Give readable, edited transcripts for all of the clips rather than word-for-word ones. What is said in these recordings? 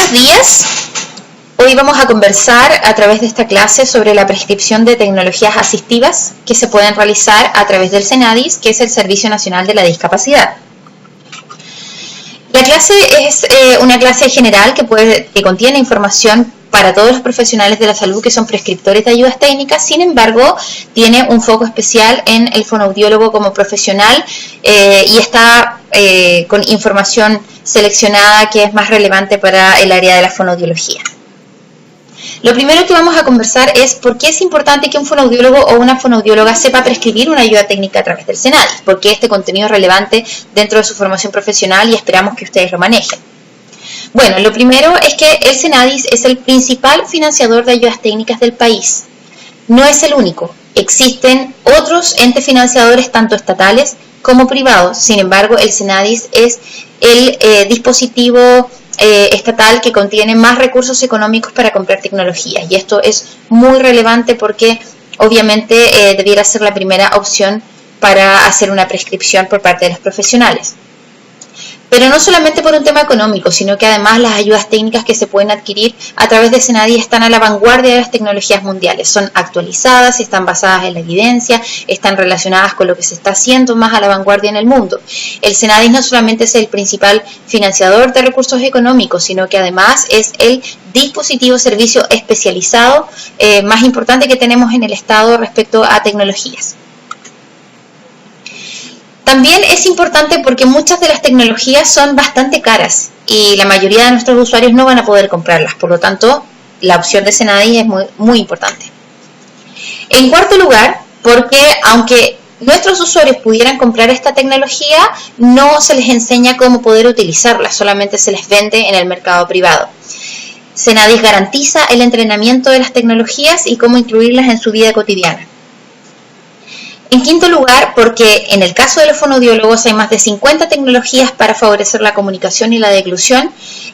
Buenos días. Hoy vamos a conversar a través de esta clase sobre la prescripción de tecnologías asistivas que se pueden realizar a través del SENADIS, que es el Servicio Nacional de la Discapacidad. La clase es una clase general que contiene información para todos los profesionales de la salud que son prescriptores de ayudas técnicas. Sin embargo, tiene un foco especial en el fonoaudiólogo como profesional y está con información seleccionada que es más relevante para el área de la fonoaudiología. Lo primero que vamos a conversar es por qué es importante que un fonoaudiólogo o una fonoaudióloga sepa prescribir una ayuda técnica a través del SENADIS, porque este contenido es relevante dentro de su formación profesional y esperamos que ustedes lo manejen. Bueno, lo primero es que el SENADIS es el principal financiador de ayudas técnicas del país. No es el único, existen otros entes financiadores tanto estatales como privados. Sin embargo, el SENADIS es el dispositivo estatal que contiene más recursos económicos para comprar tecnologías, y esto es muy relevante porque obviamente debiera ser la primera opción para hacer una prescripción por parte de los profesionales. Pero no solamente por un tema económico, sino que además las ayudas técnicas que se pueden adquirir a través de SENADIS están a la vanguardia de las tecnologías mundiales. Son actualizadas, están basadas en la evidencia, están relacionadas con lo que se está haciendo más a la vanguardia en el mundo. El SENADIS no solamente es el principal financiador de recursos económicos, sino que además es el dispositivo servicio especializado más importante que tenemos en el Estado respecto a tecnologías. También es importante porque muchas de las tecnologías son bastante caras y la mayoría de nuestros usuarios no van a poder comprarlas. Por lo tanto, la opción de SENADIS es muy importante. En cuarto lugar, porque aunque nuestros usuarios pudieran comprar esta tecnología, no se les enseña cómo poder utilizarla, solamente se les vende en el mercado privado. SENADIS garantiza el entrenamiento de las tecnologías y cómo incluirlas en su vida cotidiana. En quinto lugar, porque en el caso de los fonoaudiólogos hay más de 50 tecnologías para favorecer la comunicación y la deglución,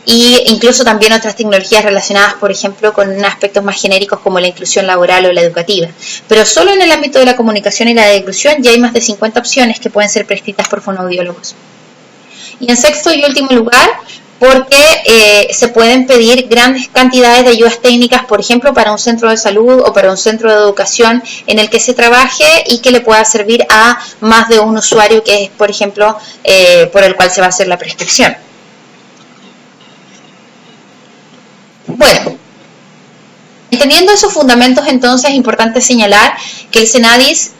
e incluso también otras tecnologías relacionadas, por ejemplo, con aspectos más genéricos como la inclusión laboral o la educativa. Pero solo en el ámbito de la comunicación y la deglución ya hay más de 50 opciones que pueden ser prescritas por fonoaudiólogos. Y en sexto y último lugar, porque se pueden pedir grandes cantidades de ayudas técnicas, por ejemplo, para un centro de salud o para un centro de educación en el que se trabaje y que le pueda servir a más de un usuario que es, por ejemplo, por el cual se va a hacer la prescripción. Bueno, entendiendo esos fundamentos, entonces es importante señalar que el SENADIS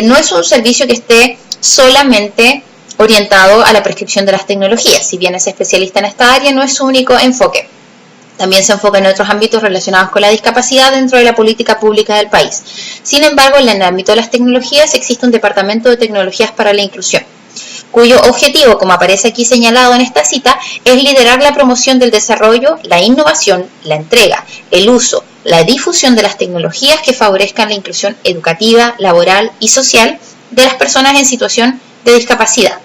no es un servicio que esté solamente orientado a la prescripción de las tecnologías. Si bien es especialista en esta área, no es su único enfoque. También se enfoca en otros ámbitos relacionados con la discapacidad dentro de la política pública del país. Sin embargo, en el ámbito de las tecnologías existe un departamento de tecnologías para la inclusión, cuyo objetivo, como aparece aquí señalado en esta cita, es liderar la promoción del desarrollo, la innovación, la entrega, el uso, la difusión de las tecnologías que favorezcan la inclusión educativa, laboral y social de las personas en situación de discapacidad,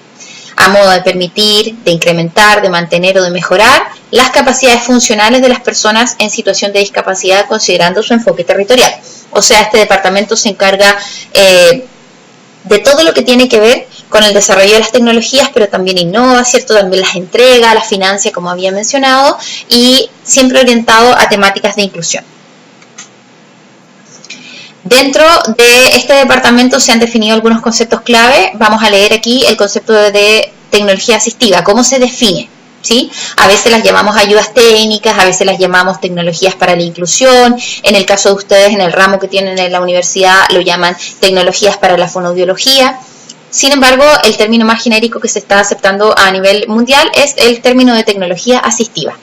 a modo de permitir, de incrementar, de mantener o de mejorar las capacidades funcionales de las personas en situación de discapacidad considerando su enfoque territorial. O sea, este departamento se encarga de todo lo que tiene que ver con el desarrollo de las tecnologías, pero también innova, ¿cierto? También las entrega, las financia, como había mencionado, y siempre orientado a temáticas de inclusión. Dentro de este departamento se han definido algunos conceptos clave. Vamos a leer aquí el concepto de tecnología asistiva, cómo se define, ¿sí? A veces las llamamos ayudas técnicas, a veces las llamamos tecnologías para la inclusión. En el caso de ustedes, en el ramo que tienen en la universidad, lo llaman tecnologías para la fonoaudiología. Sin embargo, el término más genérico que se está aceptando a nivel mundial es el término de tecnología asistiva.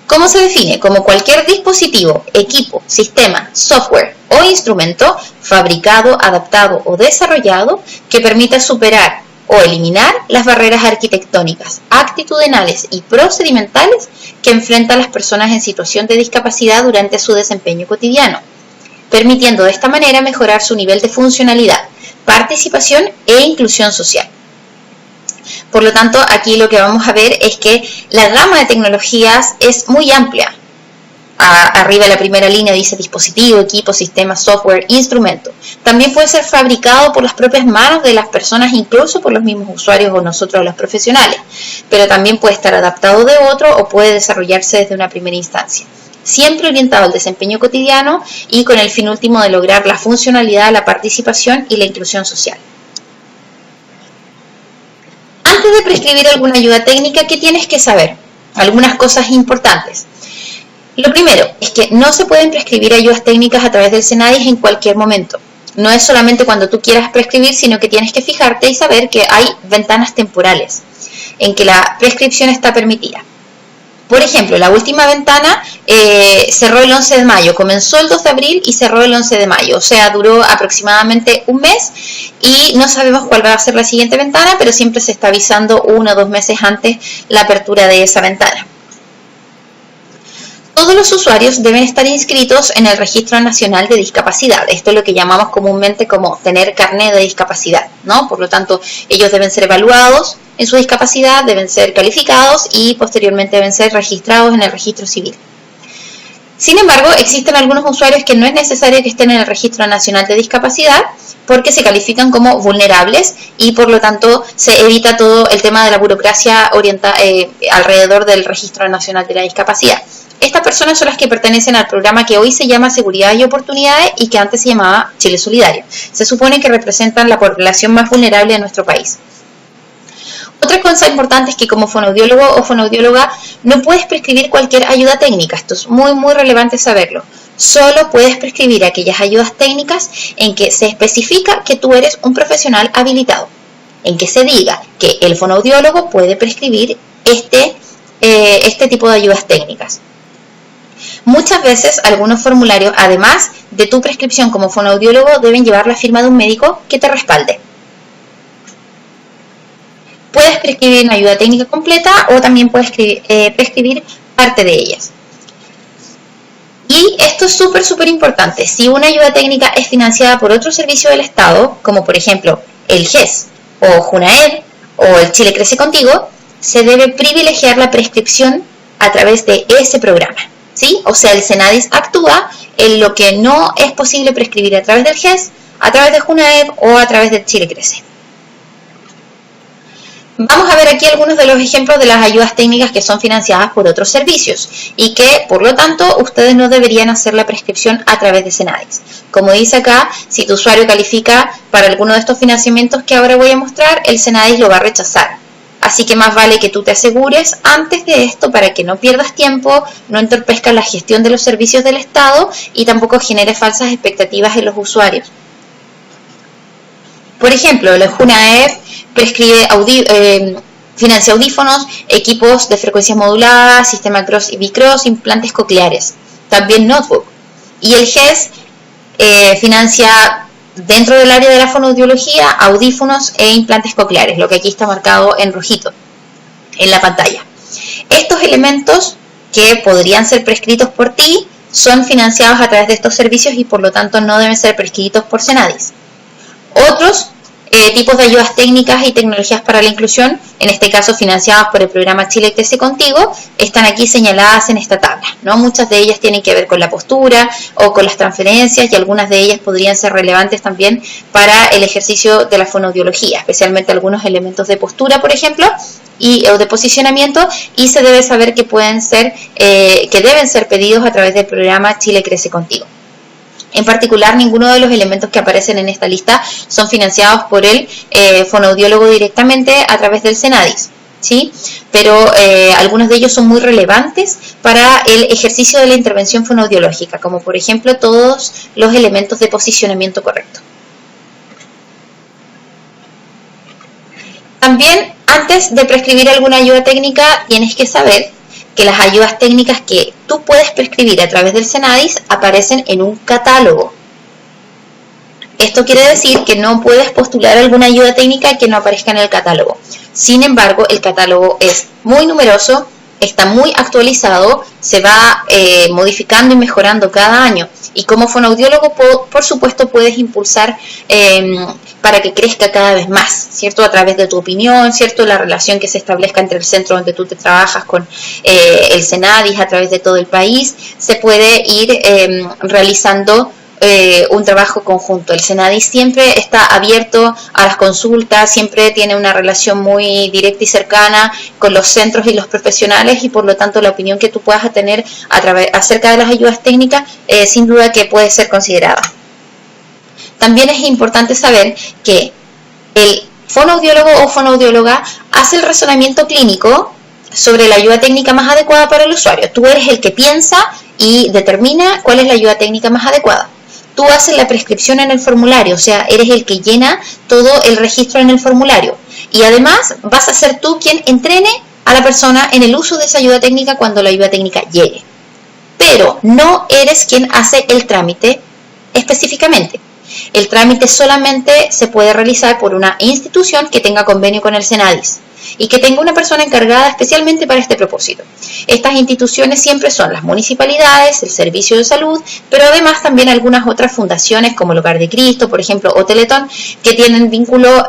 ¿Cómo se define? Como cualquier dispositivo, equipo, sistema, software o instrumento fabricado, adaptado o desarrollado que permita superar o eliminar las barreras arquitectónicas, actitudinales y procedimentales que enfrentan las personas en situación de discapacidad durante su desempeño cotidiano, permitiendo de esta manera mejorar su nivel de funcionalidad, participación e inclusión social. Por lo tanto, aquí lo que vamos a ver es que la gama de tecnologías es muy amplia. Arriba de la primera línea dice dispositivo, equipo, sistema, software, instrumento. También puede ser fabricado por las propias manos de las personas, incluso por los mismos usuarios o nosotros los profesionales, pero también puede estar adaptado de otro o puede desarrollarse desde una primera instancia. Siempre orientado al desempeño cotidiano y con el fin último de lograr la funcionalidad, la participación y la inclusión social. Antes de prescribir alguna ayuda técnica, ¿qué tienes que saber? Algunas cosas importantes. Lo primero es que no se pueden prescribir ayudas técnicas a través del SENADIS en cualquier momento. No es solamente cuando tú quieras prescribir, sino que tienes que fijarte y saber que hay ventanas temporales en que la prescripción está permitida. Por ejemplo, la última ventana cerró el 11 de mayo, comenzó el 2 de abril y cerró el 11 de mayo, o sea, duró aproximadamente un mes y no sabemos cuál va a ser la siguiente ventana, pero siempre se está avisando 1 o 2 meses antes la apertura de esa ventana. Todos los usuarios deben estar inscritos en el Registro Nacional de Discapacidad. Esto es lo que llamamos comúnmente como tener carnet de discapacidad, ¿no? Por lo tanto, ellos deben ser evaluados en su discapacidad, deben ser calificados y posteriormente deben ser registrados en el registro civil. Sin embargo, existen algunos usuarios que no es necesario que estén en el Registro Nacional de Discapacidad porque se califican como vulnerables y por lo tanto se evita todo el tema de la burocracia alrededor del Registro Nacional de la Discapacidad. Estas personas son las que pertenecen al programa que hoy se llama Seguridad y Oportunidades y que antes se llamaba Chile Solidario. Se supone que representan la población más vulnerable de nuestro país. Otra cosa importante es que como fonoaudiólogo o fonoaudióloga no puedes prescribir cualquier ayuda técnica. Esto es muy relevante saberlo. Solo puedes prescribir aquellas ayudas técnicas en que se especifica que tú eres un profesional habilitado, en que se diga que el fonoaudiólogo puede prescribir este tipo de ayudas técnicas. Muchas veces algunos formularios, además de tu prescripción como fonoaudiólogo, deben llevar la firma de un médico que te respalde. Puedes prescribir una ayuda técnica completa o también puedes prescribir parte de ellas. Y esto es súper importante. Si una ayuda técnica es financiada por otro servicio del Estado, como por ejemplo el GES o JUNAED o el Chile Crece Contigo, se debe privilegiar la prescripción a través de ese programa. ¿Sí? O sea, el SENADIS actúa en lo que no es posible prescribir a través del GES, a través de JUNAED o a través de Chile Crece. Vamos a ver aquí algunos de los ejemplos de las ayudas técnicas que son financiadas por otros servicios y que, por lo tanto, ustedes no deberían hacer la prescripción a través de SENADIS. Como dice acá, si tu usuario califica para alguno de estos financiamientos que ahora voy a mostrar, el SENADIS lo va a rechazar. Así que más vale que tú te asegures antes de esto para que no pierdas tiempo, no entorpezcas la gestión de los servicios del Estado y tampoco generes falsas expectativas en los usuarios. Por ejemplo, la JUNAED prescribe financia audífonos, equipos de frecuencia modulada, sistema Cross y Bicross, implantes cocleares, también notebook. Y el GES financia dentro del área de la fonoaudiología, audífonos e implantes cocleares, lo que aquí está marcado en rojito en la pantalla. Estos elementos que podrían ser prescritos por ti son financiados a través de estos servicios y por lo tanto no deben ser prescritos por SENADIS. Otros tipos de ayudas técnicas y tecnologías para la inclusión, en este caso financiadas por el programa Chile Crece Contigo, están aquí señaladas en esta tabla, ¿no? Muchas de ellas tienen que ver con la postura o con las transferencias y algunas de ellas podrían ser relevantes también para el ejercicio de la fonoaudiología, especialmente algunos elementos de postura, por ejemplo, o de posicionamiento, y se debe saber que deben ser pedidos a través del programa Chile Crece Contigo. En particular, ninguno de los elementos que aparecen en esta lista son financiados por el fonoaudiólogo directamente a través del SENADIS, ¿sí? Pero algunos de ellos son muy relevantes para el ejercicio de la intervención fonoaudiológica, como por ejemplo todos los elementos de posicionamiento correcto. También, antes de prescribir alguna ayuda técnica, tienes que saber que las ayudas técnicas que tú puedes prescribir a través del SENADIS aparecen en un catálogo. Esto quiere decir que no puedes postular alguna ayuda técnica que no aparezca en el catálogo. Sin embargo, el catálogo es muy numeroso, está muy actualizado, se va modificando y mejorando cada año. Y como fonoaudiólogo, por supuesto, puedes impulsar para que crezca cada vez más, ¿cierto? A través de tu opinión, ¿cierto? La relación que se establezca entre el centro donde tú te trabajas con el Senadis a través de todo el país, se puede ir realizando un trabajo conjunto. El Senadis siempre está abierto a las consultas, siempre tiene una relación muy directa y cercana con los centros y los profesionales, y por lo tanto la opinión que tú puedas tener acerca de las ayudas técnicas sin duda que puede ser considerada. También es importante saber que el fonoaudiólogo o fonoaudióloga hace el razonamiento clínico sobre la ayuda técnica más adecuada para el usuario. Tú eres el que piensa y determina cuál es la ayuda técnica más adecuada. Tú haces la prescripción en el formulario, o sea, eres el que llena todo el registro en el formulario. Y además vas a ser tú quien entrene a la persona en el uso de esa ayuda técnica cuando la ayuda técnica llegue. Pero no eres quien hace el trámite específicamente. El trámite solamente se puede realizar por una institución que tenga convenio con el Senadis y que tenga una persona encargada especialmente para este propósito. Estas instituciones siempre son las municipalidades, el Servicio de Salud, pero además también algunas otras fundaciones como el Hogar de Cristo, por ejemplo, o Teletón, que tienen vínculo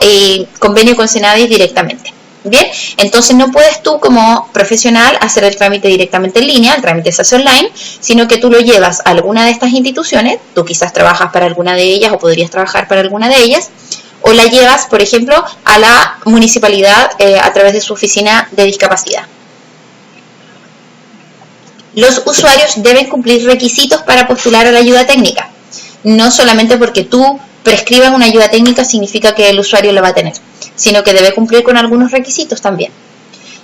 convenio con Senadis directamente. Bien, entonces no puedes tú como profesional hacer el trámite directamente en línea, el trámite se hace online, sino que tú lo llevas a alguna de estas instituciones, tú quizás trabajas para alguna de ellas o podrías trabajar para alguna de ellas, o la llevas, por ejemplo, a la municipalidad a través de su oficina de discapacidad. Los usuarios deben cumplir requisitos para postular a la ayuda técnica. No solamente porque tú prescribas una ayuda técnica significa que el usuario la va a tener, sino que debe cumplir con algunos requisitos también.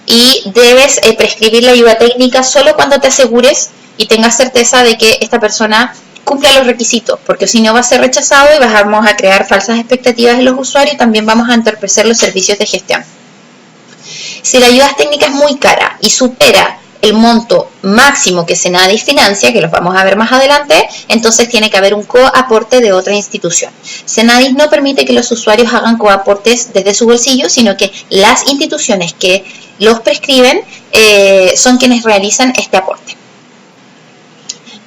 Y debes prescribir la ayuda técnica solo cuando te asegures y tengas certeza de que esta persona cumpla los requisitos, porque si no va a ser rechazado y vamos a crear falsas expectativas en los usuarios y también vamos a entorpecer los servicios de gestión. Si la ayuda técnica es muy cara y supera el monto máximo que Senadis financia, que los vamos a ver más adelante, entonces tiene que haber un coaporte de otra institución. Senadis no permite que los usuarios hagan coaportes desde su bolsillo, sino que las instituciones que los prescriben son quienes realizan este aporte.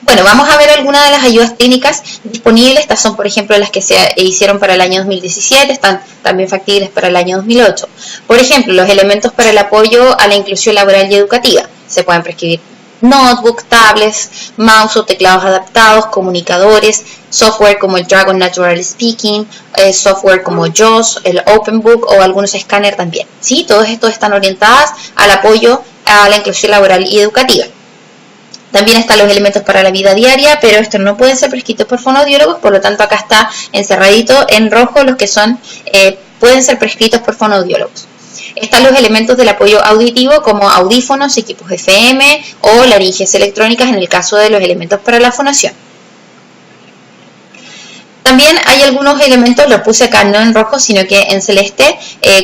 Bueno, vamos a ver algunas de las ayudas técnicas disponibles. Estas son, por ejemplo, las que se hicieron para el año 2017, están también factibles para el año 2008. Por ejemplo, los elementos para el apoyo a la inclusión laboral y educativa. Se pueden prescribir notebooks, tablets, mouse o teclados adaptados, comunicadores, software como el Dragon Natural Speaking, software como JAWS, el OpenBook o algunos escáneres también. ¿Sí? Todos estos están orientados al apoyo a la inclusión laboral y educativa. También están los elementos para la vida diaria, pero estos no pueden ser prescritos por fonoaudiólogos, por lo tanto acá está encerradito en rojo los que son pueden ser prescritos por fonoaudiólogos. Están los elementos del apoyo auditivo como audífonos, equipos FM o laringes electrónicas en el caso de los elementos para la fonación. También hay algunos elementos, los puse acá no en rojo, sino que en celeste,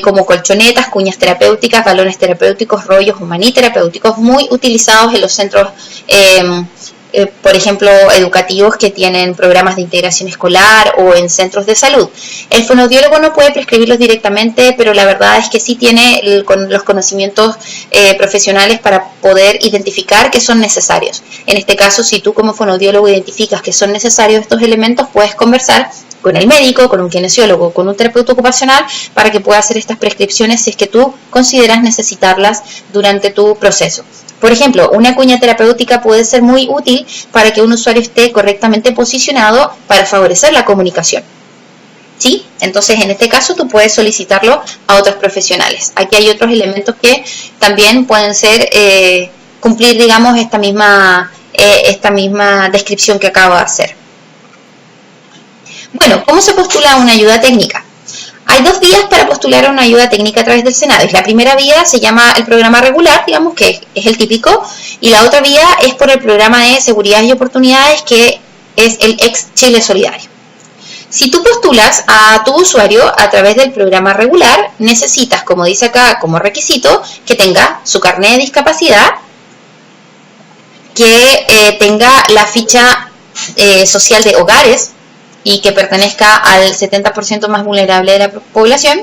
como colchonetas, cuñas terapéuticas, balones terapéuticos, rollos o maní terapéuticos, muy utilizados en los centros, por ejemplo, educativos que tienen programas de integración escolar o en centros de salud. El fonoaudiólogo no puede prescribirlos directamente, pero la verdad es que sí tiene los conocimientos profesionales para poder identificar que son necesarios. En este caso, si tú como fonoaudiólogo identificas que son necesarios estos elementos, puedes conversar con el médico, con un kinesiólogo, con un terapeuta ocupacional para que pueda hacer estas prescripciones si es que tú consideras necesitarlas durante tu proceso. Por ejemplo, una cuña terapéutica puede ser muy útil para que un usuario esté correctamente posicionado para favorecer la comunicación. ¿Sí? Entonces, en este caso, tú puedes solicitarlo a otros profesionales. Aquí hay otros elementos que también pueden ser, cumplir, digamos, esta misma descripción que acabo de hacer. Bueno, ¿cómo se postula una ayuda técnica? Hay dos vías para postular a una ayuda técnica a través del Senadis. La primera vía se llama el programa regular, digamos que es el típico, y la otra vía es por el programa de seguridad y oportunidades, que es el ex Chile Solidario. Si tú postulas a tu usuario a través del programa regular, necesitas, como dice acá como requisito, que tenga su carnet de discapacidad, que tenga la ficha social de hogares, y que pertenezca al 70% más vulnerable de la población,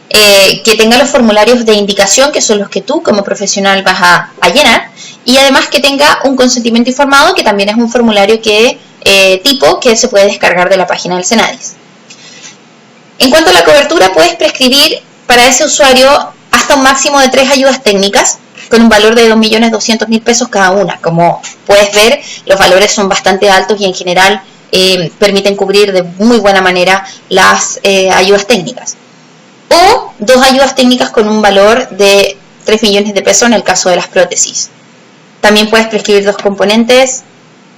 que tenga los formularios de indicación, que son los que tú como profesional vas a llenar, y además que tenga un consentimiento informado, que también es un formulario tipo que se puede descargar de la página del Senadis. En cuanto a la cobertura, puedes prescribir para ese usuario hasta un máximo de 3 ayudas técnicas con un valor de 2.200.000 pesos cada una. Como puedes ver, los valores son bastante altos y en general permiten cubrir de muy buena manera las ayudas técnicas. O 2 ayudas técnicas con un valor de 3 millones de pesos en el caso de las prótesis. También puedes prescribir 2 componentes.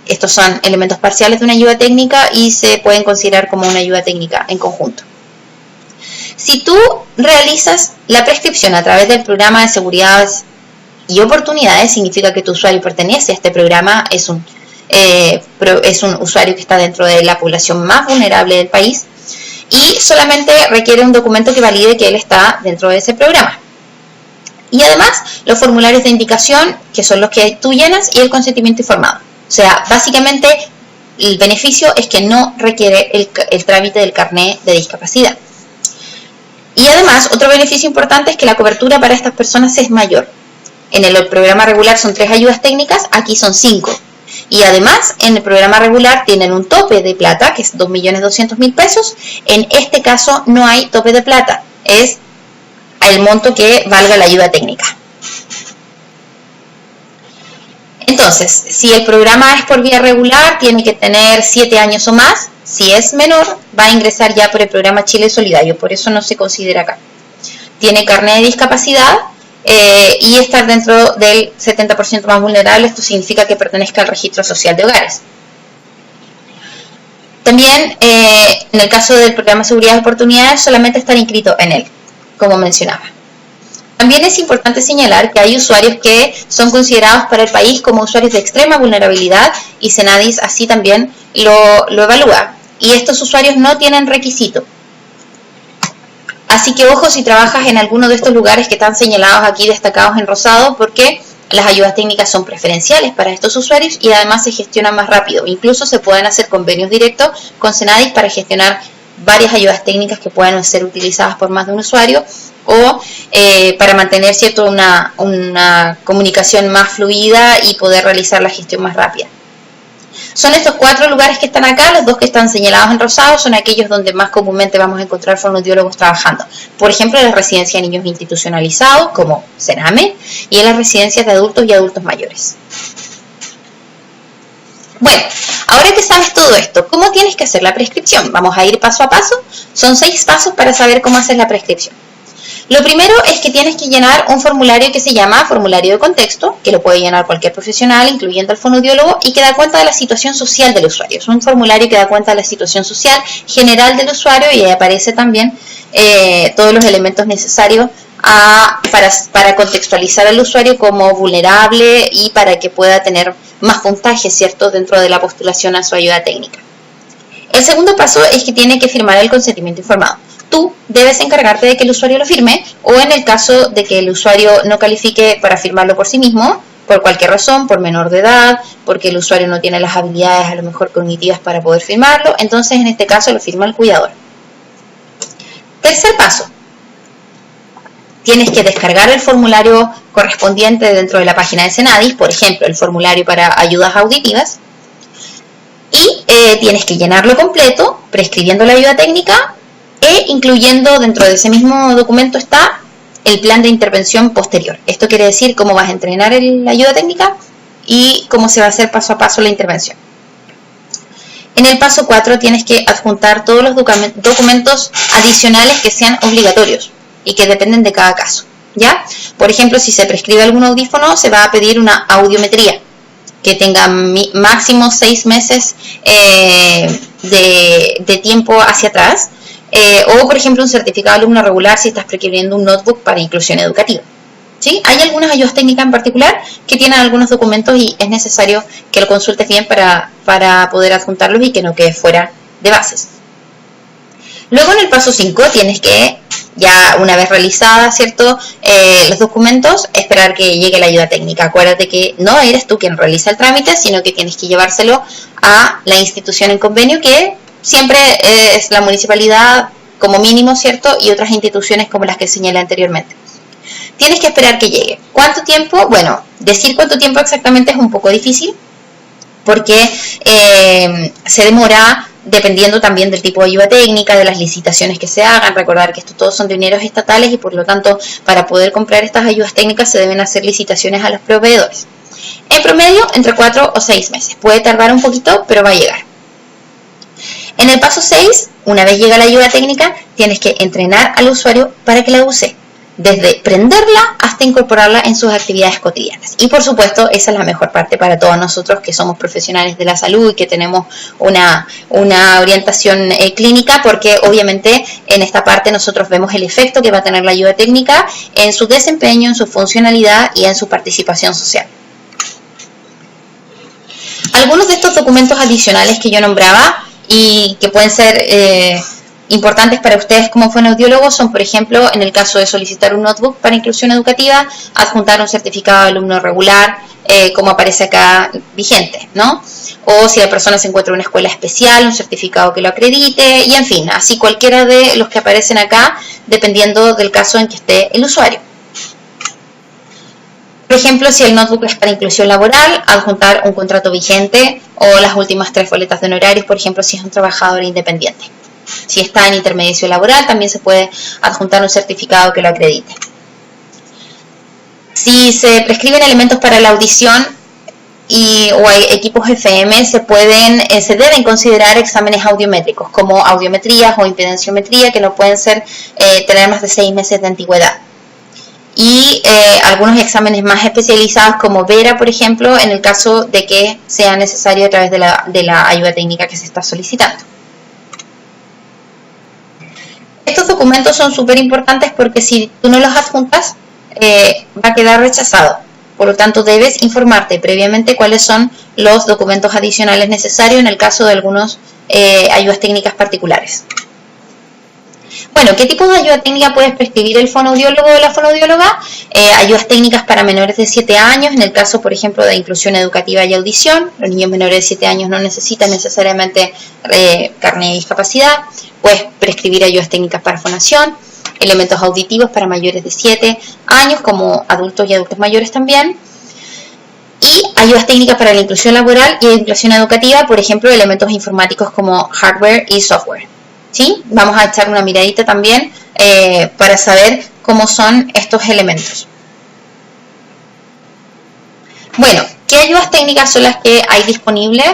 Estos son elementos parciales de una ayuda técnica y se pueden considerar como una ayuda técnica en conjunto. Si tú realizas la prescripción a través del programa de seguridad y oportunidades, significa que tu usuario pertenece a este programa, es un usuario que está dentro de la población más vulnerable del país y solamente requiere un documento que valide que él está dentro de ese programa. Y además, los formularios de indicación, que son los que tú llenas, y el consentimiento informado. O sea, básicamente, el beneficio es que no requiere el trámite del carnet de discapacidad. Y además, otro beneficio importante es que la cobertura para estas personas es mayor. En el programa regular son 3 ayudas técnicas, aquí son 5. Y además, en el programa regular tienen un tope de plata, que es 2.200.000 pesos. En este caso no hay tope de plata, es el monto que valga la ayuda técnica. Entonces, si el programa es por vía regular, tiene que tener 7 años o más. Si es menor, va a ingresar ya por el programa Chile Solidario, por eso no se considera acá. Tiene carnet de discapacidad y estar dentro del 70% más vulnerable. Esto significa que pertenezca al registro social de hogares. También, en el caso del programa Seguridad y Oportunidades, solamente estar inscrito en él, como mencionaba. También es importante señalar que hay usuarios que son considerados para el país como usuarios de extrema vulnerabilidad y Senadis así también lo evalúa. Y estos usuarios no tienen requisito. Así que ojo si trabajas en alguno de estos lugares que están señalados aquí, destacados en rosado, porque las ayudas técnicas son preferenciales para estos usuarios y además se gestionan más rápido. Incluso se pueden hacer convenios directos con Senadis para gestionar varias ayudas técnicas que puedan ser utilizadas por más de un usuario o para mantener una comunicación más fluida y poder realizar la gestión más rápida. Son estos 4 lugares que están acá, los 2 que están señalados en rosado son aquellos donde más comúnmente vamos a encontrar fonoaudiólogos trabajando. Por ejemplo, en las residencias de niños institucionalizados, como Sename, y en las residencias de adultos y adultos mayores. Bueno, ahora que sabes todo esto, ¿cómo tienes que hacer la prescripción? Vamos a ir paso a paso. Son 6 pasos para saber cómo hacer la prescripción. Lo primero es que tienes que llenar un formulario que se llama formulario de contexto, que lo puede llenar cualquier profesional, incluyendo al fonoaudiólogo, y que da cuenta de la situación social del usuario. Es un formulario que da cuenta de la situación social general del usuario y ahí aparece también todos los elementos necesarios para contextualizar al usuario como vulnerable y para que pueda tener más puntaje, ¿cierto?, dentro de la postulación a su ayuda técnica. El segundo paso es que tiene que firmar el consentimiento informado. Tú debes encargarte de que el usuario lo firme o en el caso de que el usuario no califique para firmarlo por sí mismo, por cualquier razón, por menor de edad, porque el usuario no tiene las habilidades a lo mejor cognitivas para poder firmarlo, entonces en este caso lo firma el cuidador. Tercer paso, tienes que descargar el formulario correspondiente dentro de la página de Senadis, por ejemplo, el formulario para ayudas auditivas, y tienes que llenarlo completo, prescribiendo la ayuda técnica, e incluyendo dentro de ese mismo documento está el plan de intervención posterior. Esto quiere decir cómo vas a entrenar la ayuda técnica y cómo se va a hacer paso a paso la intervención. En el paso 4 tienes que adjuntar todos los documentos adicionales que sean obligatorios y que dependen de cada caso, ¿ya? Por ejemplo, si se prescribe algún audífono, se va a pedir una audiometría que tenga máximo 6 meses de tiempo hacia atrás. O, por ejemplo, un certificado de alumno regular si estás requiriendo un notebook para inclusión educativa. ¿Sí? Hay algunas ayudas técnicas en particular que tienen algunos documentos y es necesario que lo consultes bien para poder adjuntarlos y que no quede fuera de bases. Luego, en el paso 5, tienes que, ya una vez realizada, ¿cierto?, los documentos, esperar que llegue la ayuda técnica. Acuérdate que no eres tú quien realiza el trámite, sino que tienes que llevárselo a la institución en convenio que siempre es la municipalidad como mínimo, ¿cierto? Y otras instituciones como las que señalé anteriormente. Tienes que esperar que llegue. ¿Cuánto tiempo? Bueno, decir cuánto tiempo exactamente es un poco difícil porque se demora dependiendo también del tipo de ayuda técnica, de las licitaciones que se hagan. Recordar que estos todos son dineros estatales y por lo tanto para poder comprar estas ayudas técnicas se deben hacer licitaciones a los proveedores. En promedio, entre 4 o 6 meses. Puede tardar un poquito, pero va a llegar. En el paso 6, una vez llega la ayuda técnica, tienes que entrenar al usuario para que la use, desde prenderla hasta incorporarla en sus actividades cotidianas. Y por supuesto, esa es la mejor parte para todos nosotros que somos profesionales de la salud y que tenemos una orientación clínica, porque obviamente en esta parte nosotros vemos el efecto que va a tener la ayuda técnica en su desempeño, en su funcionalidad y en su participación social. Algunos de estos documentos adicionales que yo nombraba y que pueden ser importantes para ustedes como fonoaudiólogos son, por ejemplo, en el caso de solicitar un notebook para inclusión educativa, adjuntar un certificado de alumno regular, como aparece acá vigente, ¿no? O si la persona se encuentra en una escuela especial, un certificado que lo acredite, y en fin, así cualquiera de los que aparecen acá, dependiendo del caso en que esté el usuario. Por ejemplo, si el notebook es para inclusión laboral, adjuntar un contrato vigente o las últimas 3 boletas de honorarios, por ejemplo, si es un trabajador independiente. Si está en intermediación laboral, también se puede adjuntar un certificado que lo acredite. Si se prescriben elementos para la audición o hay equipos FM, se deben considerar exámenes audiométricos, como audiometrías o impedenciometría, que no pueden tener más de 6 meses de antigüedad. Y algunos exámenes más especializados como VERA, por ejemplo, en el caso de que sea necesario a través de la ayuda técnica que se está solicitando. Estos documentos son súper importantes porque si tú no los adjuntas, va a quedar rechazado. Por lo tanto, debes informarte previamente cuáles son los documentos adicionales necesarios en el caso de algunas ayudas técnicas particulares. Bueno, ¿qué tipo de ayuda técnica puedes prescribir el fonoaudiólogo o la fonoaudióloga? Ayudas técnicas para menores de 7 años, en el caso, por ejemplo, de inclusión educativa y audición. Los niños menores de 7 años no necesitan necesariamente carnet de discapacidad. Puedes prescribir ayudas técnicas para fonación, elementos auditivos para mayores de 7 años, como adultos y adultos mayores también. Y ayudas técnicas para la inclusión laboral y inclusión educativa, por ejemplo, elementos informáticos como hardware y software. ¿Sí? Vamos a echar una miradita también para saber cómo son estos elementos. Bueno, ¿qué ayudas técnicas son las que hay disponibles?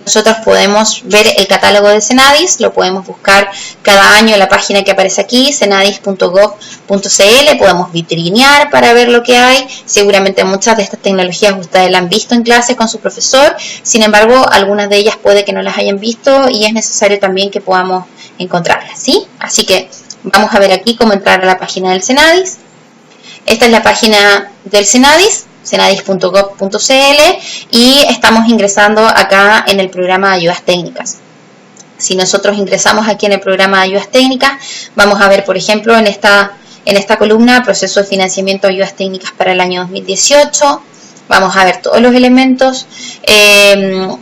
Nosotros podemos ver el catálogo de Senadis, lo podemos buscar cada año en la página que aparece aquí, senadis.gov.cl, podemos vitrinear para ver lo que hay. Seguramente muchas de estas tecnologías ustedes las han visto en clase con su profesor, sin embargo, algunas de ellas puede que no las hayan visto y es necesario también que podamos encontrarlas, ¿sí? Así que vamos a ver aquí cómo entrar a la página del Senadis. Esta es la página del Senadis, senadis.gov.cl, y estamos ingresando acá en el programa de ayudas técnicas. Si nosotros ingresamos aquí en el programa de ayudas técnicas, vamos a ver, por ejemplo, en esta columna, proceso de financiamiento de ayudas técnicas para el año 2018. Vamos a ver todos los elementos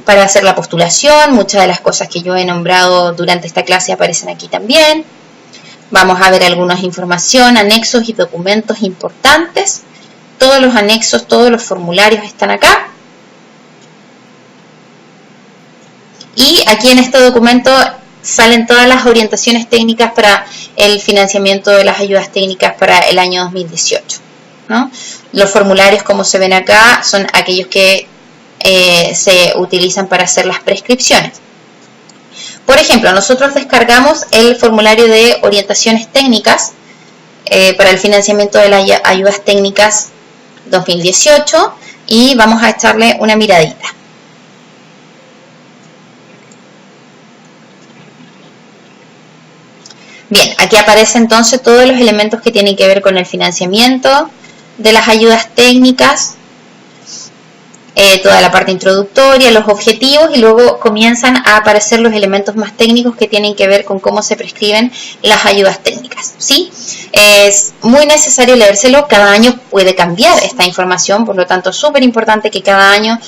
para hacer la postulación. Muchas de las cosas que yo he nombrado durante esta clase aparecen aquí también. Vamos a ver algunas información, anexos y documentos importantes. Todos los anexos, todos los formularios están acá. Y aquí en este documento salen todas las orientaciones técnicas para el financiamiento de las ayudas técnicas para el año 2018, ¿no? Los formularios, como se ven acá, son aquellos que se utilizan para hacer las prescripciones. Por ejemplo, nosotros descargamos el formulario de orientaciones técnicas para el financiamiento de las ayudas técnicas 2018 y vamos a echarle una miradita. Bien, aquí aparece entonces todos los elementos que tienen que ver con el financiamiento de las ayudas técnicas, toda la parte introductoria, los objetivos, y luego comienzan a aparecer los elementos más técnicos que tienen que ver con cómo se prescriben las ayudas técnicas, ¿sí? Es muy necesario leérselo, cada año puede cambiar esta información, por lo tanto es súper importante que cada año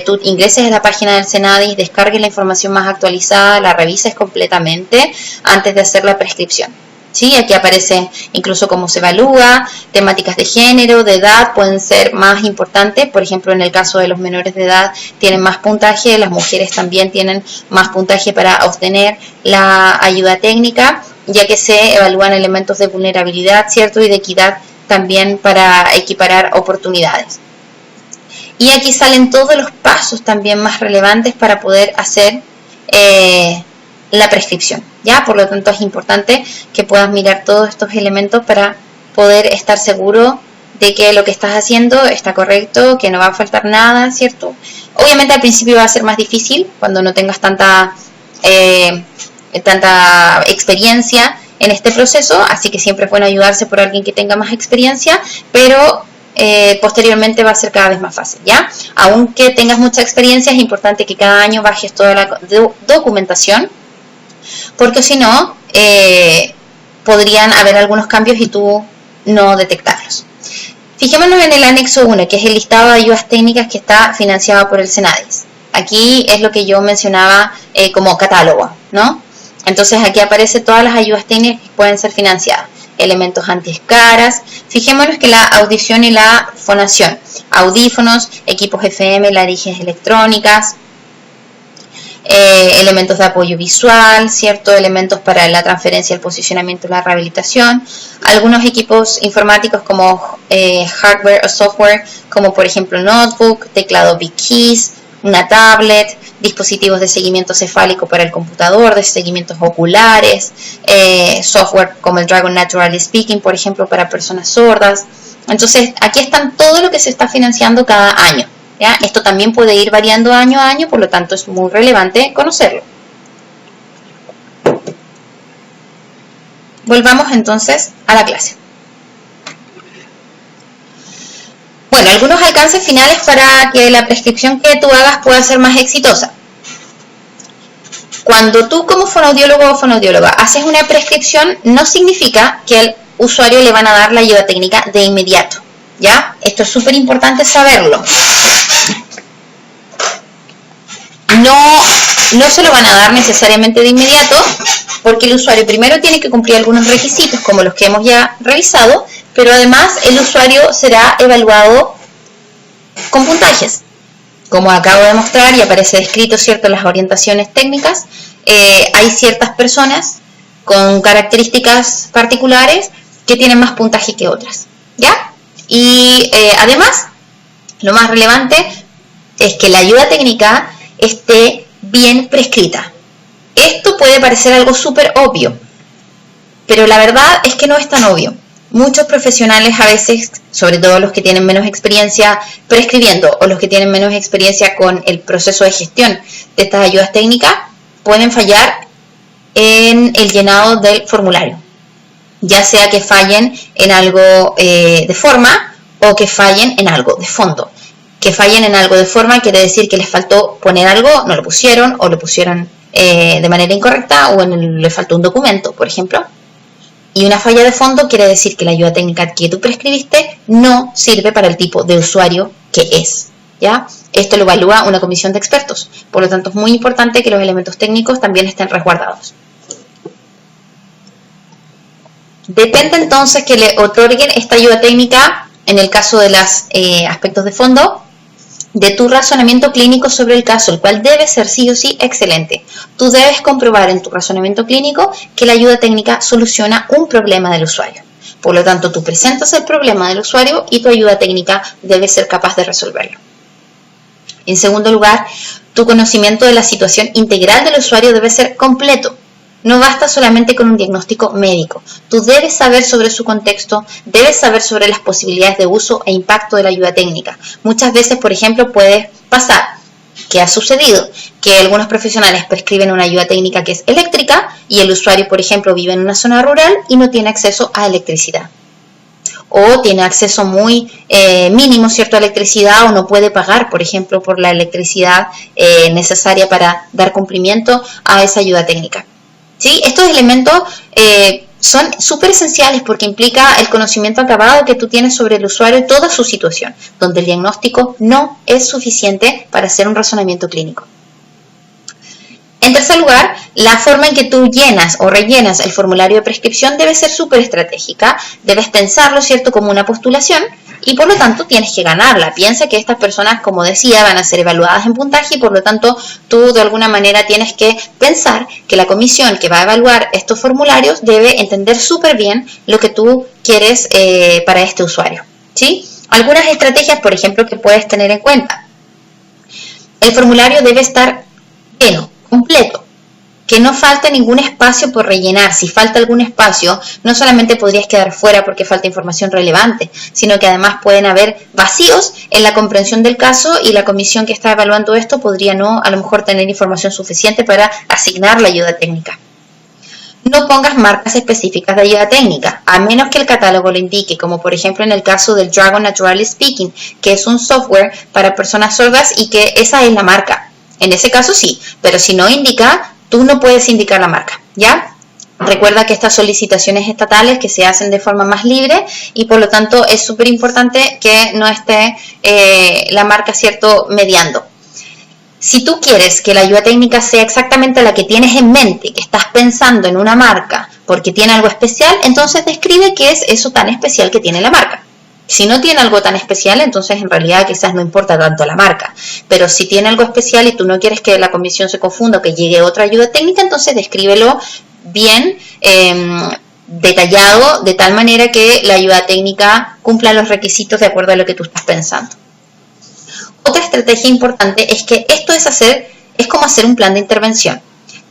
tú ingreses a la página del Senadis, descargues la información más actualizada, la revises completamente antes de hacer la prescripción, ¿Sí? Aquí aparece incluso cómo se evalúa, temáticas de género, de edad pueden ser más importantes. Por ejemplo, en el caso de los menores de edad tienen más puntaje, las mujeres también tienen más puntaje para obtener la ayuda técnica, ya que se evalúan elementos de vulnerabilidad, ¿cierto? Y de equidad también para equiparar oportunidades. Y aquí salen todos los pasos también más relevantes para poder hacer la prescripción, ¿ya? Por lo tanto es importante que puedas mirar todos estos elementos para poder estar seguro de que lo que estás haciendo está correcto, que no va a faltar nada, ¿cierto? Obviamente al principio va a ser más difícil cuando no tengas tanta experiencia en este proceso, así que siempre es bueno ayudarse por alguien que tenga más experiencia, pero posteriormente va a ser cada vez más fácil, ¿ya? Aunque tengas mucha experiencia, es importante que cada año bajes toda la documentación, porque si no, podrían haber algunos cambios y tú no detectarlos. Fijémonos en el anexo 1, que es el listado de ayudas técnicas que está financiado por el Senadis. Aquí es lo que yo mencionaba como catálogo, ¿no? Entonces aquí aparecen todas las ayudas técnicas que pueden ser financiadas. Elementos antiescaras. Fijémonos que la audición y la fonación. Audífonos, equipos FM, laringes electrónicas, elementos de apoyo visual, ¿cierto? Elementos para la transferencia, el posicionamiento y la rehabilitación. Algunos equipos informáticos como hardware o software, como por ejemplo notebook, teclado Big Keys, una tablet, dispositivos de seguimiento cefálico para el computador, de seguimientos oculares, software como el Dragon Natural Speaking, por ejemplo, para personas sordas. Entonces, aquí están todo lo que se está financiando cada año, ¿ya? Esto también puede ir variando año a año, por lo tanto es muy relevante conocerlo. Volvamos entonces a la clase. Bueno, algunos alcances finales para que la prescripción que tú hagas pueda ser más exitosa. Cuando tú como fonoaudiólogo o fonoaudióloga haces una prescripción, no significa que al usuario le van a dar la ayuda técnica de inmediato, ¿ya? Esto es súper importante saberlo. No se lo van a dar necesariamente de inmediato, porque el usuario primero tiene que cumplir algunos requisitos, como los que hemos ya revisado, pero además el usuario será evaluado con puntajes. Como acabo de mostrar y aparece descrito, ¿cierto?, las orientaciones técnicas, hay ciertas personas con características particulares que tienen más puntaje que otras, ¿ya? Y además, lo más relevante es que la ayuda técnica esté bien prescrita. Esto puede parecer algo súper obvio, pero la verdad es que no es tan obvio. Muchos profesionales a veces, sobre todo los que tienen menos experiencia prescribiendo o los que tienen menos experiencia con el proceso de gestión de estas ayudas técnicas, pueden fallar en el llenado del formulario. Ya sea que fallen en algo de forma o que fallen en algo de fondo. Que fallen en algo de forma quiere decir que les faltó poner algo, no lo pusieron o lo pusieron de manera incorrecta o le faltó un documento, por ejemplo. Y una falla de fondo quiere decir que la ayuda técnica que tú prescribiste no sirve para el tipo de usuario que es, ¿ya? Esto lo evalúa una comisión de expertos. Por lo tanto, es muy importante que los elementos técnicos también estén resguardados. Depende entonces que le otorguen esta ayuda técnica, en el caso de los aspectos de fondo, de tu razonamiento clínico sobre el caso, el cual debe ser sí o sí excelente. Tú debes comprobar en tu razonamiento clínico que la ayuda técnica soluciona un problema del usuario. Por lo tanto, tú presentas el problema del usuario y tu ayuda técnica debe ser capaz de resolverlo. En segundo lugar, tu conocimiento de la situación integral del usuario debe ser completo. No basta solamente con un diagnóstico médico. Tú debes saber sobre su contexto, debes saber sobre las posibilidades de uso e impacto de la ayuda técnica. Muchas veces, por ejemplo, puede pasar, que ha sucedido, que algunos profesionales prescriben una ayuda técnica que es eléctrica y el usuario, por ejemplo, vive en una zona rural y no tiene acceso a electricidad. O tiene acceso muy mínimo, ¿cierto?, a electricidad o no puede pagar, por ejemplo, por la electricidad necesaria para dar cumplimiento a esa ayuda técnica. ¿Sí? Estos elementos son súper esenciales porque implica el conocimiento acabado que tú tienes sobre el usuario y toda su situación, donde el diagnóstico no es suficiente para hacer un razonamiento clínico. En tercer lugar, la forma en que tú llenas o rellenas el formulario de prescripción debe ser súper estratégica, debes pensarlo, ¿cierto?, como una postulación y por lo tanto tienes que ganarla. Piensa que estas personas, como decía, van a ser evaluadas en puntaje y por lo tanto tú de alguna manera tienes que pensar que la comisión que va a evaluar estos formularios debe entender súper bien lo que tú quieres para este usuario, ¿sí? Algunas estrategias, por ejemplo, que puedes tener en cuenta. El formulario debe estar lleno, completo, que no falte ningún espacio por rellenar. Si falta algún espacio, no solamente podrías quedar fuera porque falta información relevante, sino que además pueden haber vacíos en la comprensión del caso y la comisión que está evaluando esto podría no, a lo mejor, tener información suficiente para asignar la ayuda técnica. No pongas marcas específicas de ayuda técnica, a menos que el catálogo lo indique, como por ejemplo en el caso del Dragon Naturally Speaking, que es un software para personas sordas y que esa es la marca. En ese caso sí, pero si no indica, tú no puedes indicar la marca, ¿ya? Recuerda que estas solicitaciones estatales que se hacen de forma más libre y por lo tanto es súper importante que no esté la marca, ¿cierto?, mediando. Si tú quieres que la ayuda técnica sea exactamente la que tienes en mente, que estás pensando en una marca porque tiene algo especial, entonces describe qué es eso tan especial que tiene la marca. Si no tiene algo tan especial, entonces en realidad quizás no importa tanto la marca. Pero si tiene algo especial y tú no quieres que la comisión se confunda o que llegue otra ayuda técnica, entonces descríbelo bien detallado, de tal manera que la ayuda técnica cumpla los requisitos de acuerdo a lo que tú estás pensando. Otra estrategia importante es que esto es como hacer un plan de intervención.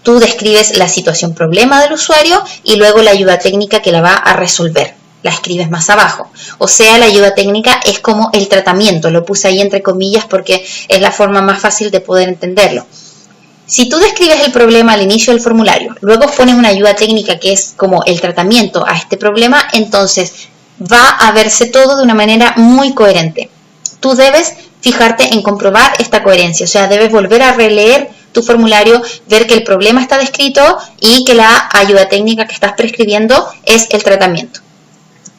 Tú describes la situación problema del usuario y luego la ayuda técnica que la va a resolver. La escribes más abajo. O sea, la ayuda técnica es como el tratamiento. Lo puse ahí entre comillas porque es la forma más fácil de poder entenderlo. Si tú describes el problema al inicio del formulario, luego pones una ayuda técnica que es como el tratamiento a este problema, entonces va a verse todo de una manera muy coherente. Tú debes fijarte en comprobar esta coherencia, o sea, debes volver a releer tu formulario, ver que el problema está descrito y que la ayuda técnica que estás prescribiendo es el tratamiento.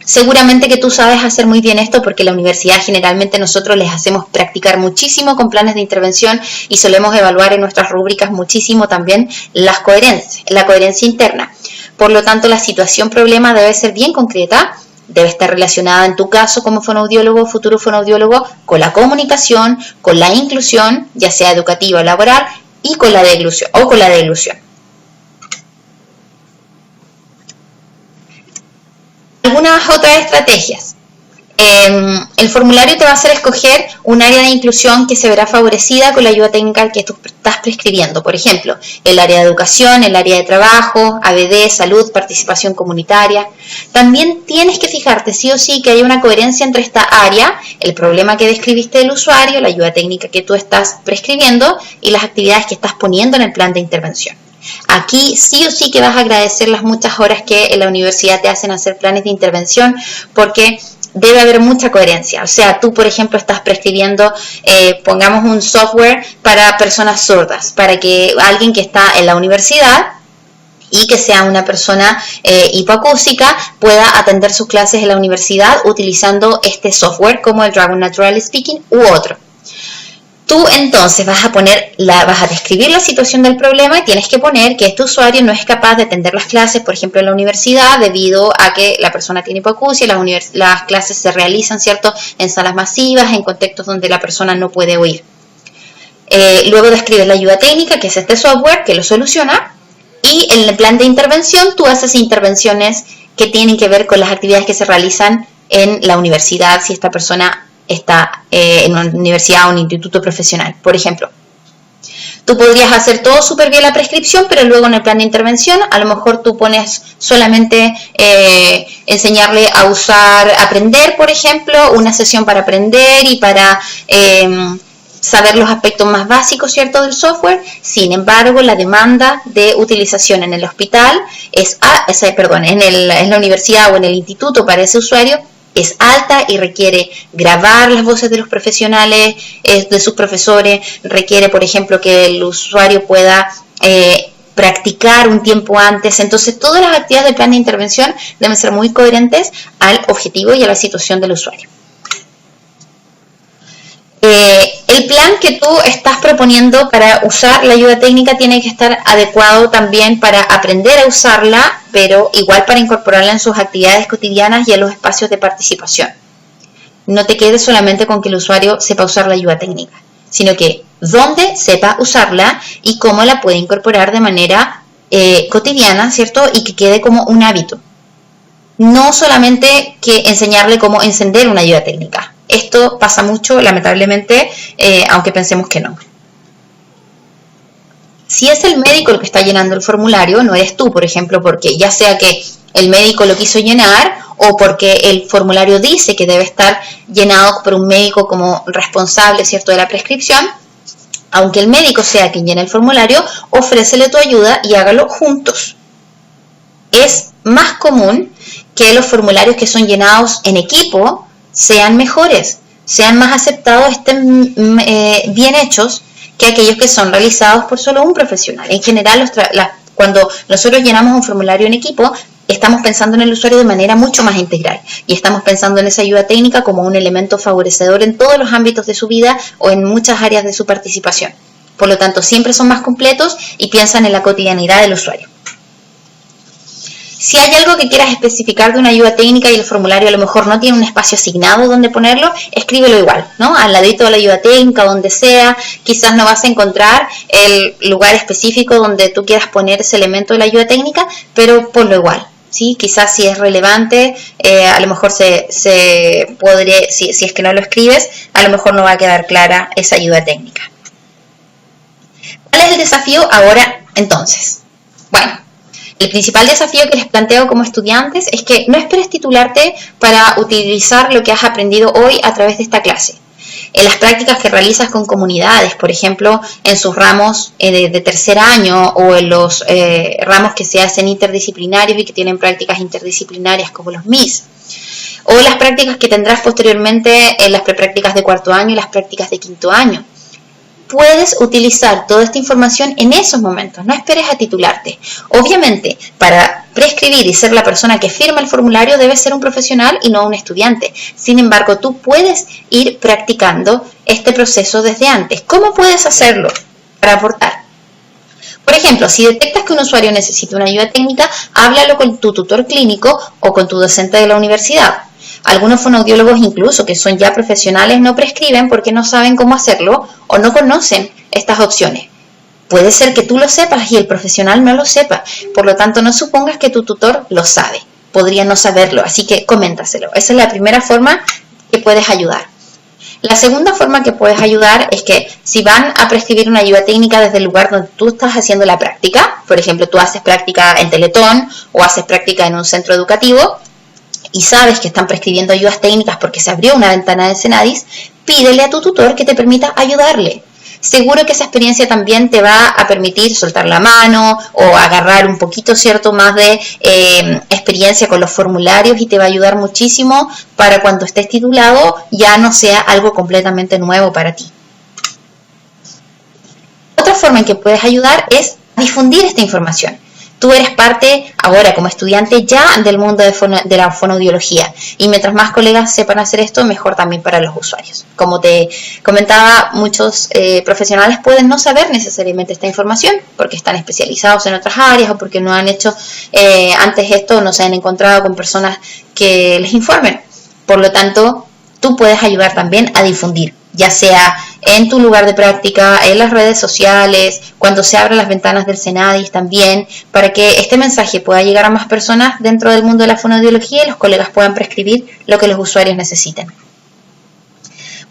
Seguramente que tú sabes hacer muy bien esto porque en la universidad generalmente nosotros les hacemos practicar muchísimo con planes de intervención y solemos evaluar en nuestras rúbricas muchísimo también la coherencia interna. Por lo tanto, la situación problema debe ser bien concreta, debe estar relacionada en tu caso como fonoaudiólogo o futuro fonoaudiólogo con la comunicación, con la inclusión, ya sea educativa o laboral, y con la deglución Algunas otras estrategias. El formulario te va a hacer escoger un área de inclusión que se verá favorecida con la ayuda técnica que tú estás prescribiendo. Por ejemplo, el área de educación, el área de trabajo, ABD, salud, participación comunitaria. También tienes que fijarte sí o sí que hay una coherencia entre esta área, el problema que describiste del usuario, la ayuda técnica que tú estás prescribiendo y las actividades que estás poniendo en el plan de intervención. Aquí sí o sí que vas a agradecer las muchas horas que en la universidad te hacen hacer planes de intervención porque debe haber mucha coherencia. O sea, tú, por ejemplo, estás prescribiendo, pongamos un software para personas sordas, para que alguien que está en la universidad y que sea una persona hipoacústica pueda atender sus clases en la universidad utilizando este software como el Dragon Naturally Speaking u otro. Tú entonces vas a describir la situación del problema y tienes que poner que este usuario no es capaz de atender las clases, por ejemplo, en la universidad, debido a que la persona tiene hipoacusia, las clases se realizan, ¿cierto?, en salas masivas, en contextos donde la persona no puede oír. Luego describes la ayuda técnica, que es este software que lo soluciona, y en el plan de intervención tú haces intervenciones que tienen que ver con las actividades que se realizan en la universidad, si esta persona está en una universidad o un instituto profesional. Por ejemplo, tú podrías hacer todo súper bien la prescripción, pero luego en el plan de intervención a lo mejor tú pones solamente enseñarle a aprender, por ejemplo, una sesión para aprender y para saber los aspectos más básicos, ¿cierto?, del software. Sin embargo, la demanda de utilización en el hospital en la universidad o en el instituto para ese usuario es alta y requiere grabar las voces de los profesionales, de sus profesores, requiere, por ejemplo, que el usuario pueda practicar un tiempo antes. Entonces, todas las actividades del plan de intervención deben ser muy coherentes al objetivo y a la situación del usuario. El El plan que tú estás proponiendo para usar la ayuda técnica tiene que estar adecuado también para aprender a usarla, pero igual para incorporarla en sus actividades cotidianas y en los espacios de participación. No te quedes solamente con que el usuario sepa usar la ayuda técnica, sino que dónde sepa usarla y cómo la puede incorporar de manera cotidiana, ¿cierto? Y que quede como un hábito. No solamente que enseñarle cómo encender una ayuda técnica. Esto pasa mucho, lamentablemente, aunque pensemos que no. Si es el médico el que está llenando el formulario, no eres tú, por ejemplo, porque ya sea que el médico lo quiso llenar o porque el formulario dice que debe estar llenado por un médico como responsable, ¿cierto?, de la prescripción, aunque el médico sea quien llene el formulario, ofrécele tu ayuda y hágalo juntos. Es más común que los formularios que son llenados en equipo sean mejores, sean más aceptados, estén bien hechos que aquellos que son realizados por solo un profesional. En general, cuando nosotros llenamos un formulario en equipo, estamos pensando en el usuario de manera mucho más integral y estamos pensando en esa ayuda técnica como un elemento favorecedor en todos los ámbitos de su vida o en muchas áreas de su participación. Por lo tanto, siempre son más completos y piensan en la cotidianidad del usuario. Si hay algo que quieras especificar de una ayuda técnica y el formulario a lo mejor no tiene un espacio asignado donde ponerlo, escríbelo igual, ¿no? Al ladito de la ayuda técnica, donde sea. Quizás no vas a encontrar el lugar específico donde tú quieras poner ese elemento de la ayuda técnica, pero ponlo igual, ¿sí? Quizás si es relevante, a lo mejor se podría, si es que no lo escribes, a lo mejor no va a quedar clara esa ayuda técnica. ¿Cuál es el desafío ahora entonces? Bueno, el principal desafío que les planteo como estudiantes es que no esperes titularte para utilizar lo que has aprendido hoy a través de esta clase. En las prácticas que realizas con comunidades, por ejemplo, en sus ramos de tercer año o en los ramos que se hacen interdisciplinarios y que tienen prácticas interdisciplinarias como los MIS, o las prácticas que tendrás posteriormente en las preprácticas de cuarto año y las prácticas de quinto año. Puedes utilizar toda esta información en esos momentos, no esperes a titularte. Obviamente, para prescribir y ser la persona que firma el formulario debes ser un profesional y no un estudiante. Sin embargo, tú puedes ir practicando este proceso desde antes. ¿Cómo puedes hacerlo para aportar? Por ejemplo, si detectas que un usuario necesita una ayuda técnica, háblalo con tu tutor clínico o con tu docente de la universidad. Algunos fonoaudiólogos incluso, que son ya profesionales, no prescriben porque no saben cómo hacerlo o no conocen estas opciones. Puede ser que tú lo sepas y el profesional no lo sepa, por lo tanto no supongas que tu tutor lo sabe, podría no saberlo, así que coméntaselo. Esa es la primera forma que puedes ayudar. La segunda forma que puedes ayudar es que si van a prescribir una ayuda técnica desde el lugar donde tú estás haciendo la práctica, por ejemplo, tú haces práctica en Teletón o haces práctica en un centro educativo, y sabes que están prescribiendo ayudas técnicas porque se abrió una ventana de Senadis, pídele a tu tutor que te permita ayudarle. Seguro que esa experiencia también te va a permitir soltar la mano o agarrar un poquito, ¿cierto?, más de experiencia con los formularios y te va a ayudar muchísimo para cuando estés titulado ya no sea algo completamente nuevo para ti. Otra forma en que puedes ayudar es difundir esta información. Tú eres parte ahora como estudiante ya del mundo de la fonoaudiología y mientras más colegas sepan hacer esto, mejor también para los usuarios. Como te comentaba, muchos profesionales pueden no saber necesariamente esta información porque están especializados en otras áreas o porque no han hecho antes esto, no se han encontrado con personas que les informen. Por lo tanto, tú puedes ayudar también a difundir, ya sea en tu lugar de práctica, en las redes sociales, cuando se abran las ventanas del Senadis también, para que este mensaje pueda llegar a más personas dentro del mundo de la fonoaudiología y los colegas puedan prescribir lo que los usuarios necesiten.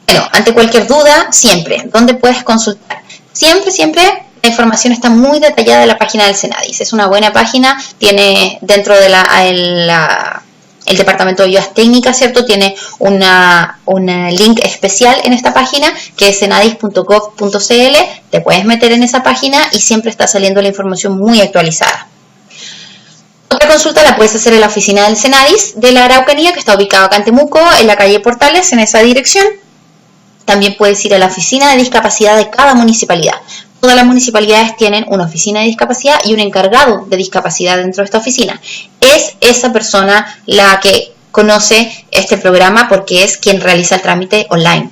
Bueno, ante cualquier duda, siempre, ¿dónde puedes consultar? Siempre la información está muy detallada en la página del Senadis. Es una buena página, tiene dentro de el departamento de ayudas técnicas, ¿cierto? Tiene un link especial en esta página que es senadis.gov.cl. Te puedes meter en esa página y siempre está saliendo la información muy actualizada. Otra consulta la puedes hacer en la oficina del Senadis de la Araucanía, que está ubicado acá en Temuco, en la calle Portales, en esa dirección. También puedes ir a la oficina de discapacidad de cada municipalidad. Todas las municipalidades tienen una oficina de discapacidad y un encargado de discapacidad dentro de esta oficina. Es esa persona la que conoce este programa porque es quien realiza el trámite online.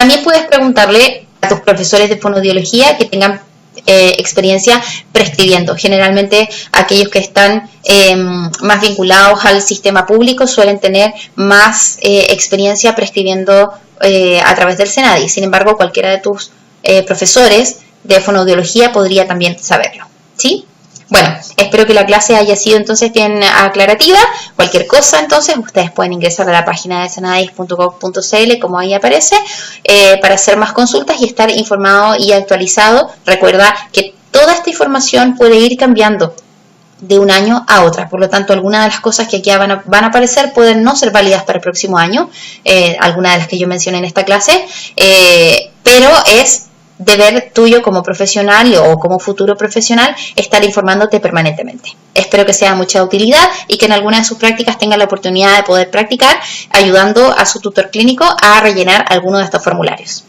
También puedes preguntarle a tus profesores de fonoaudiología que tengan experiencia prescribiendo. Generalmente aquellos que están más vinculados al sistema público suelen tener más experiencia prescribiendo a través del SENADIS. Sin embargo, cualquiera de tus profesores de fonoaudiología podría también saberlo, ¿sí? Bueno, espero que la clase haya sido entonces bien aclarativa. Cualquier cosa entonces ustedes pueden ingresar a la página de senadis.gov.cl, como ahí aparece, para hacer más consultas y estar informado y actualizado. Recuerda que toda esta información puede ir cambiando de un año a otra, por lo tanto algunas de las cosas que aquí van a aparecer pueden no ser válidas para el próximo año, algunas de las que yo mencioné en esta clase, pero es deber tuyo como profesional o como futuro profesional estar informándote permanentemente. Espero que sea de mucha utilidad y que en alguna de sus prácticas tengan la oportunidad de poder practicar ayudando a su tutor clínico a rellenar alguno de estos formularios.